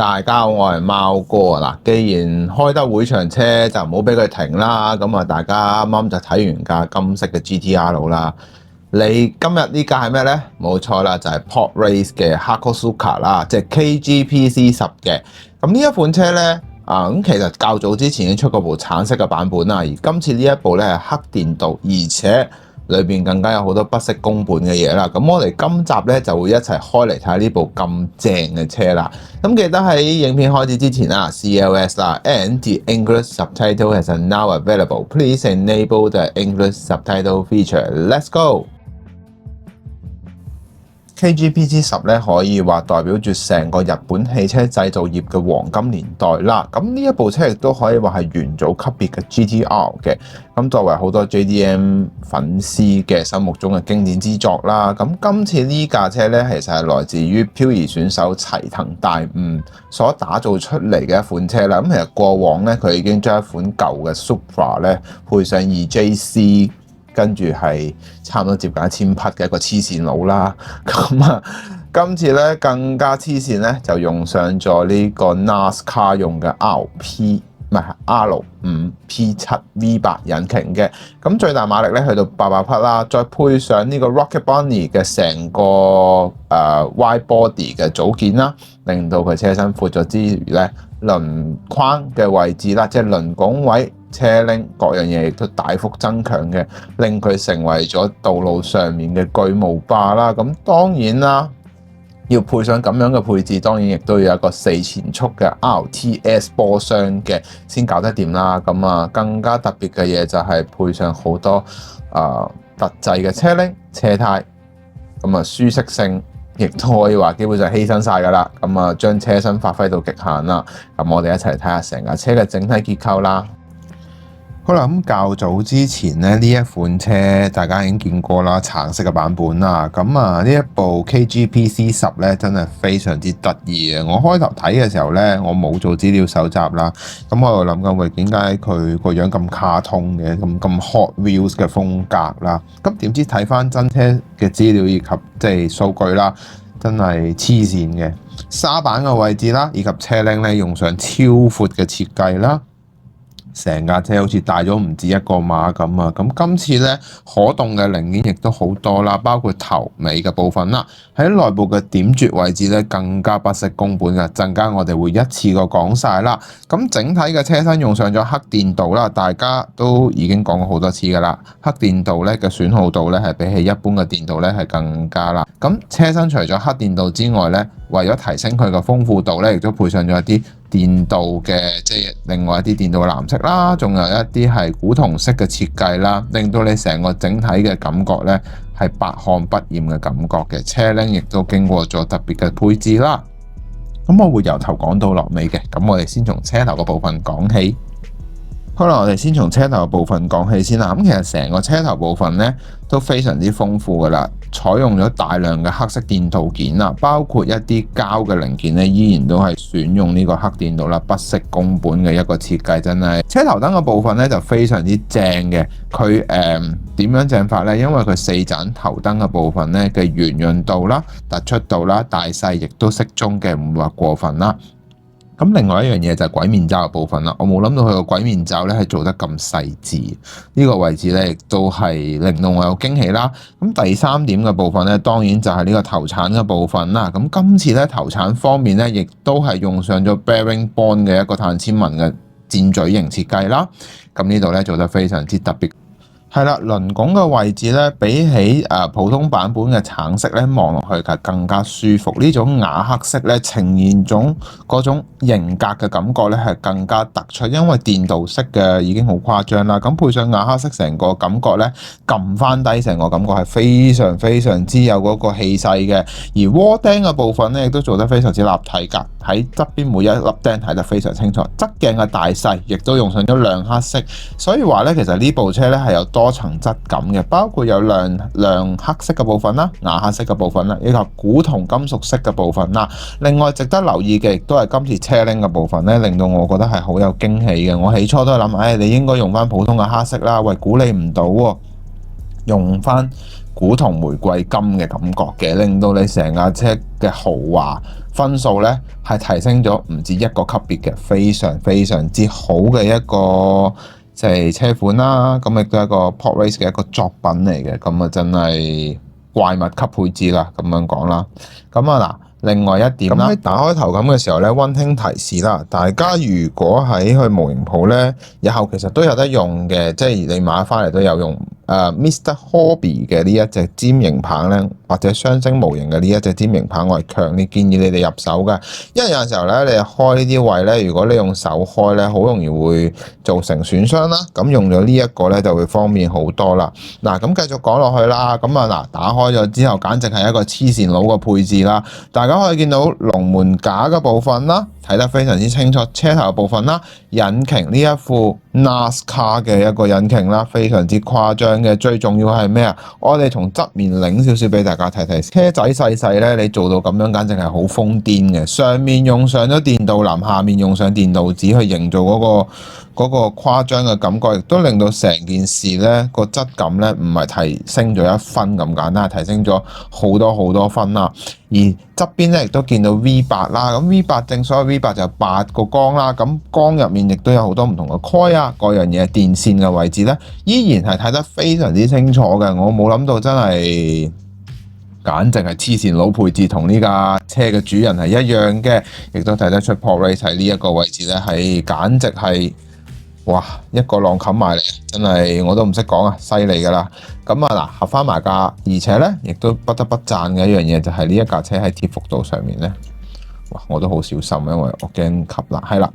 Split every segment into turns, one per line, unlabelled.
大家好，我係貓哥嗱。既然開得會場車，就唔好俾佢停啦。咁啊，大家啱啱就睇完架金色嘅 GTR 啦。你今日呢架係咩呢？冇錯啦，就係 Podrace 嘅 Hakosuka 啦，即係 KGPC10嘅。咁呢一款車呢，咁其實較早之前已經出過部橙色嘅版本啦，而今次呢一部呢係黑電鍍，而且裏邊更加有好多不惜工本嘅嘢啦，咁我哋今集咧就會一齊開嚟睇下呢部咁正嘅車啦。咁記得喺影片開始之前啊 ，CLS 啦 ，and the English subtitle is now available. Please enable the English subtitle feature. Let's go. KGPC10 咧可以話代表住成個日本汽車製造業嘅黃金年代啦。咁呢一部車亦都可以話係元祖級別嘅 GTR 嘅。咁作為好多 JDM 粉絲嘅心目中嘅經典之作啦。咁今次呢架車咧，其實係來自於漂移選手齊藤大悟所打造出嚟嘅一款車啦。咁其實過往咧，佢已經將一款舊嘅 Supra 咧配上 2JC。跟住係差唔多接近1000匹嘅一個黐線佬啦，咁啊，今次咧更加黐線咧，就用上咗呢個 NASCAR 用嘅 R5P7 V8 引擎嘅，咁最大馬力咧去到800匹啦，再配上呢個 Rocket Bunny 嘅成個wide body 嘅組件啦，令到佢車身闊咗之餘咧，輪框嘅位置啦，即係輪拱位。車齡各樣嘢亦都大幅增強嘅，令佢成為咗道路上面嘅巨無霸啦。咁當然啦，要配上咁樣嘅配置，當然亦都要有一個4前速嘅 RTS 波箱嘅先搞得掂啦。咁啊，更加特別嘅嘢就係配上好多特製嘅車齡、車胎，咁啊舒適性亦都可以話基本上犧牲晒㗎啦。咁啊，將車身發揮到極限啦。咁我哋一齊睇下成架車嘅整體結構啦。好啦，咁較早之前咧，呢一款車大家已經見過啦，橙色嘅版本啦。咁啊，呢一部 KGPC10咧，真係非常之得意嘅。我開頭睇嘅時候咧，我冇做資料搜集啦。咁我又諗緊，喂，點解佢個樣咁卡通嘅，咁 Hot Wheels 嘅風格啦？咁點知睇翻真車嘅資料以及即係數據啦，真係黐線嘅。沙板嘅位置啦，以及車齡咧，用上超闊嘅設計啦。成架車好似大咗唔止一個碼咁啊！咁今次咧可動嘅零件亦都好多啦，包括頭尾嘅部分啦。喺內部嘅點綴位置咧更加不惜工本嘅，陣間我哋會一次過講晒啦。咁整體嘅車身用上咗黑電鍍啦，大家都已經講過好多次噶啦。黑電鍍咧嘅損耗度咧係比起一般嘅電鍍咧係更加啦。咁車身除咗黑電鍍之外咧，為咗提升佢嘅豐富度咧，亦都配上咗一啲電鍍嘅，即係另外一啲電鍍嘅藍色啦，仲有一啲係古銅色嘅設計啦，令到你成個整體嘅感覺咧係百看不厭嘅感覺嘅。車齡亦都經過咗特別嘅配置啦。咁我會由頭講到落尾嘅，咁我哋先從車頭嘅部分講起。好啦，我哋先從車頭嘅部分講起先啦。咁其實成個車頭部分咧都非常之豐富噶啦，採用咗大量嘅黑色電鍍件啦，包括一啲膠嘅零件咧，依然都係選用呢個黑電鍍啦，不惜工本嘅一個設計，真係。車頭燈嘅部分咧就非常之正嘅，佢點樣正法咧？因為佢4盞頭燈嘅部分咧嘅圓潤度啦、突出度啦、大細亦都適中嘅，唔會話過分啦。咁另外一樣嘢就係鬼面罩嘅部分啦，我冇諗到佢個鬼面罩咧係做得咁細緻，呢個位置咧亦都係令到我有驚喜啦。咁第3點嘅部分咧，當然就係呢個頭鏟嘅部分啦。咁今次咧頭鏟方面咧，亦都係用上咗 Bearing Bond 嘅一個碳纖紋嘅箭嘴型設計啦。咁呢度咧做得非常之特別。係啦，輪拱嘅位置咧，比起普通版本嘅橙色咧，望落去係更加舒服。呢種啞黑色咧，呈現嗰種型格嘅感覺咧，係更加突出。因為電鍍色嘅已經好誇張啦，咁配上啞黑色，成個感覺咧，撳翻低成個感覺係非常非常之有嗰個氣勢嘅。而窩釘嘅部分咧，亦都做得非常之立體㗎。喺側邊每一粒釘睇得非常清楚，側鏡嘅大細亦都用上咗亮黑色，所以話咧，其實呢部車咧係有多層質感嘅，包括有亮黑色嘅部分啦、啞黑色嘅部分啦，以及古銅金屬色嘅部分啦。另外值得留意嘅，亦都係今次車齡嘅部分咧，令到我覺得係好有驚喜嘅。我起初都係諗，你應該用翻普通嘅黑色啦，喂，估你唔到喎，用翻古古銅玫瑰金嘅感覺嘅，令到你成架車嘅豪華分數咧係提升咗唔止一個級別嘅，非常非常之好嘅一個即係車款啦。咁亦都係一個 Pod Race 嘅一個作品嚟嘅，咁啊真係怪物級配置啦，咁樣講啦。咁啊嗱。另外一點啦，喺打開頭咁嘅時候咧，溫馨提示啦，大家如果喺去模型鋪咧，日後其實都有得用嘅，即係你買翻嚟都有用。Mr. Hobby 嘅呢一隻尖形棒咧，或者雙星模型嘅呢一隻尖形棒，我係強烈建議你哋入手嘅，因為有陣時候咧，你開呢啲位咧，如果你用手開咧，好容易會造成損傷啦。咁用咗呢一個咧，就會方便好多啦。嗱，咁繼續講落去啦。咁啊嗱，打開咗之後，簡直係一個黐線佬嘅配置啦。大家可以見到龍門架嘅部分啦，睇得非常之清楚。車頭嘅部分啦，引擎呢一副 NASCAR 嘅一個引擎啦，非常之誇張嘅。最重要係咩啊？我哋從側面擰少少俾大家睇睇。車仔細細咧，你做到咁樣，簡直係好瘋癲嘅。上面用上咗電鍍林，下面用上電鍍紙去營造嗰個誇張嘅感覺，亦都令到成件事咧個質感咧唔係提升咗1分咁簡單，係提升咗好多好多分啦。而側邊咧亦都見到 V8 啦，咁 V8 正所謂 V8 就8個缸啦，咁缸入面亦都有好多唔同嘅 coil 啊，各樣嘢電線嘅位置咧，依然係睇得非常之清楚嘅。我冇諗到真係簡直係黐線佬配置，同呢架車嘅主人係一樣嘅，亦都睇得出 Pod Race 喺呢一個位置咧係簡直係。哇！一個浪冚埋嚟，真係我都唔識講啊，犀利噶啦！咁啊嗱，合翻埋架，而且咧亦都不得不讚嘅一樣嘢就係呢一架車喺貼幅度上面咧，哇！我都好小心，因為我驚吸啦，係啦。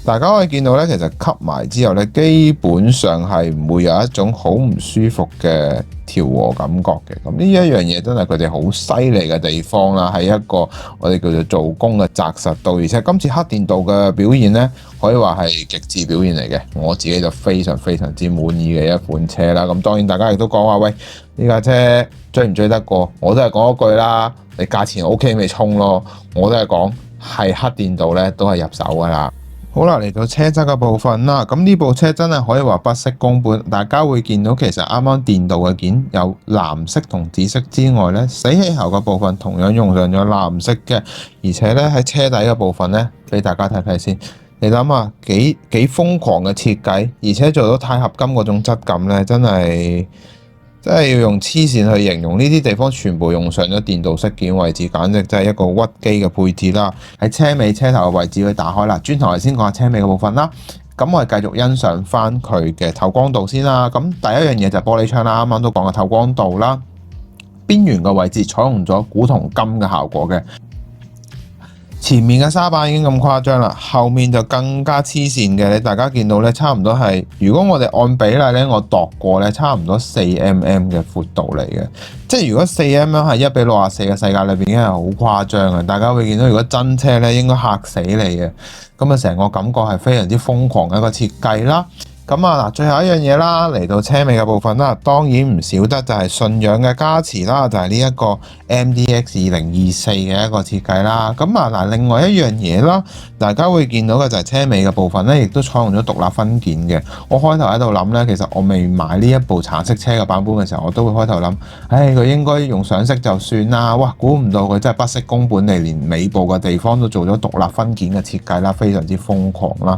大家可以見到咧，其實吸埋之後咧，基本上係唔會有一種好唔舒服嘅調和感覺嘅。咁呢一樣嘢真係佢哋好犀利嘅地方啦，係一個我哋叫做做工嘅紮實度。而且今次黑電鍍嘅表現咧，可以話係極致表現嚟嘅。我自己就非常非常之滿意嘅一款車啦。咁當然大家亦都講話，喂，呢架車追唔追得過？我都係講一句啦，你價錢 OK 咪衝咯。我都係講係黑電鍍咧，都係入手噶啦。好啦，嚟到車側嘅部分啦，咁呢部車真係可以話不惜工本。大家會見到其實啱啱電鍍嘅件有藍色同紫色之外咧，死氣喉嘅部分同樣用上咗藍色嘅，而且咧喺車底嘅部分咧，俾大家睇睇先。你諗下幾瘋狂嘅設計，而且做到鈦合金嗰種質感咧，真係要用黐線去形容。呢啲地方全部用上咗電鍍飾件位置，簡直真係一個屈機嘅配置啦。喺車尾車頭嘅位置去打開啦。轉頭嚟先講下車尾嘅部分啦。咁我哋繼續欣賞翻佢嘅透光度先啦。咁第一樣嘢就係玻璃窗啦，啱啱都講嘅透光度啦。邊緣嘅位置採用咗古銅金嘅效果嘅。前面嘅沙板已經咁誇張啦，後面就更加黐線嘅。你大家見到咧，差唔多係，如果我哋按比例咧，我度過咧，差唔多4mm 嘅闊度嚟嘅。即係如果4mm 係1:64嘅世界裏邊已經係好誇張嘅。大家會見到，如果真車咧，應該嚇死你嘅。咁啊，成個感覺係非常之瘋狂嘅一個設計啦。咁啊嗱，最後一樣嘢啦，嚟到車尾嘅部分啦，當然唔少得就係信仰嘅加持啦，就係呢一個 MDX2024嘅一個設計啦。咁啊嗱，另外一樣嘢啦，大家會見到嘅就係車尾嘅部分咧，亦都採用咗獨立分件嘅。我開頭喺度諗咧，其實我未買呢一部橙色車嘅版本嘅時候，我都會開頭諗，佢應該用上色就算啦。哇，估唔到佢真係不惜工本地，連尾部嘅地方都做咗獨立分件嘅設計啦，非常之瘋狂啦。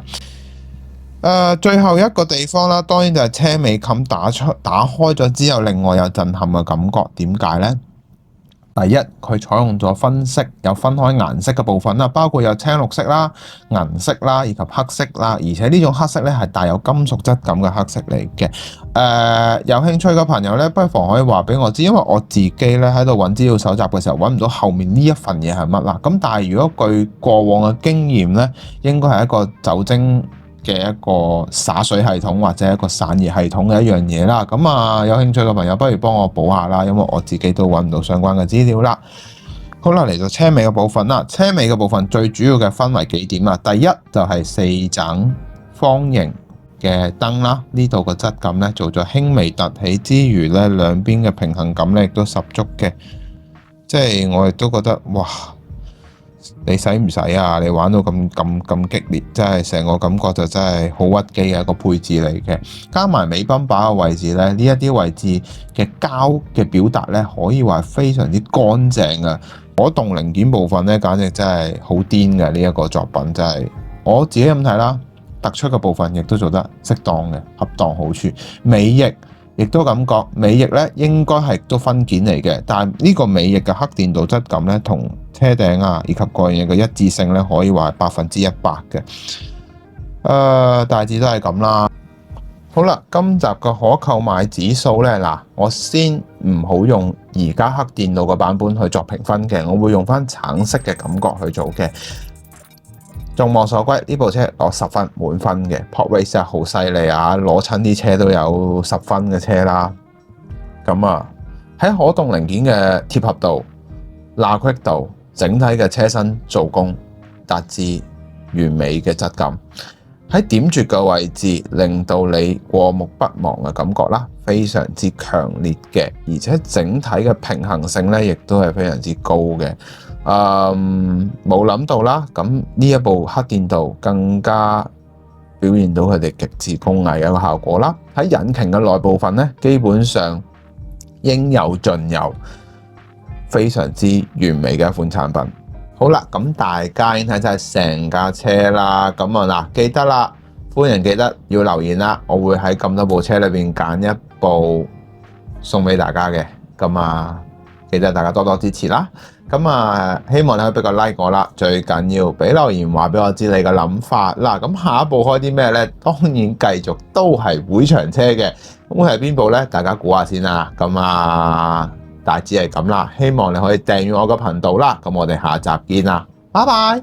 最後一個地方啦，當然就係車尾冚打開咗之後，另外有震撼嘅感覺。點解呢？第一，佢採用咗分色，有分開顏色嘅部分啦，包括有青綠色啦、銀色啦以及黑色啦，而且呢種黑色咧係帶有金屬質感嘅黑色嚟嘅。有興趣嘅朋友咧，不妨可以話俾我知，因為我自己咧喺度揾資料搜集嘅時候揾唔到後面呢一份嘢係乜啦。咁但係如果據過往嘅經驗咧，應該係一個酒精嘅一個灑水系統或者一個散熱系統嘅一樣嘢啦。咁啊，有興趣嘅朋友不如幫我補下啦，因為我自己都揾唔到相關嘅資料啦。好啦，嚟到車尾嘅部分啦。車尾嘅部分最主要嘅分為幾點啊？第一就係4盞方形嘅燈啦，呢度個質感咧做咗輕微凸起之餘咧，兩邊嘅平衡感咧亦都十足嘅。即係我亦都覺得哇，你使唔使啊？你玩到咁激烈，真係成個感覺就真係好屈機嘅一個配置嚟嘅。加埋尾泵把嘅位置咧，呢一啲位置嘅膠嘅表達咧，可以話非常之乾淨啊！可動零件部分咧，簡直真係好癲嘅，呢一個作品真係我自己咁睇啦。突出嘅部分亦都做得適當嘅，恰當好處。尾翼亦都感覺尾翼咧應該係都分件嚟嘅，但係呢個尾翼嘅黑電導質感咧，同車頂啊以及各樣嘢嘅一致性咧，可以話係100%嘅。大致都係咁啦。好啦，今集嘅可購買指數咧，嗱，我先唔好用而家黑電腦嘅版本去作評分嘅，我會用翻橙色嘅感覺去做嘅。眾望所歸，呢部車攞10分滿分嘅 Pod Race 真係好犀利啊！攞親啲車都有10分嘅車啦。咁啊，喺可動零件嘅貼合度、罅隙度、整體嘅車身做工達至完美嘅質感。喺點綴嘅位置，令到你過目不忘嘅感覺啦，非常之強烈嘅，而且整體嘅平衡性咧，亦都係非常之高嘅。冇諗到啦，咁呢一部黑電導更加表現到佢哋極致工藝嘅一個效果啦。喺引擎嘅內部分咧，基本上應有盡有，非常之完美嘅一款產品。好啦，咁大家已經睇晒成架車啦，咁啊嗱，記得啦，歡迎記得要留言啦，我會喺咁多部車裏邊揀一部送俾大家嘅，咁啊記得大家多多支持啦，咁啊希望你可以俾個 like 我啦，最緊要俾留言話俾我知你嘅諗法啦，咁下一步開啲咩呢？當然繼續都係會場車嘅，咁會係邊部呢？大家估下先啦，咁啊大致係咁啦，希望你可以訂閱我個頻道啦，咁我哋下集見啦，拜拜。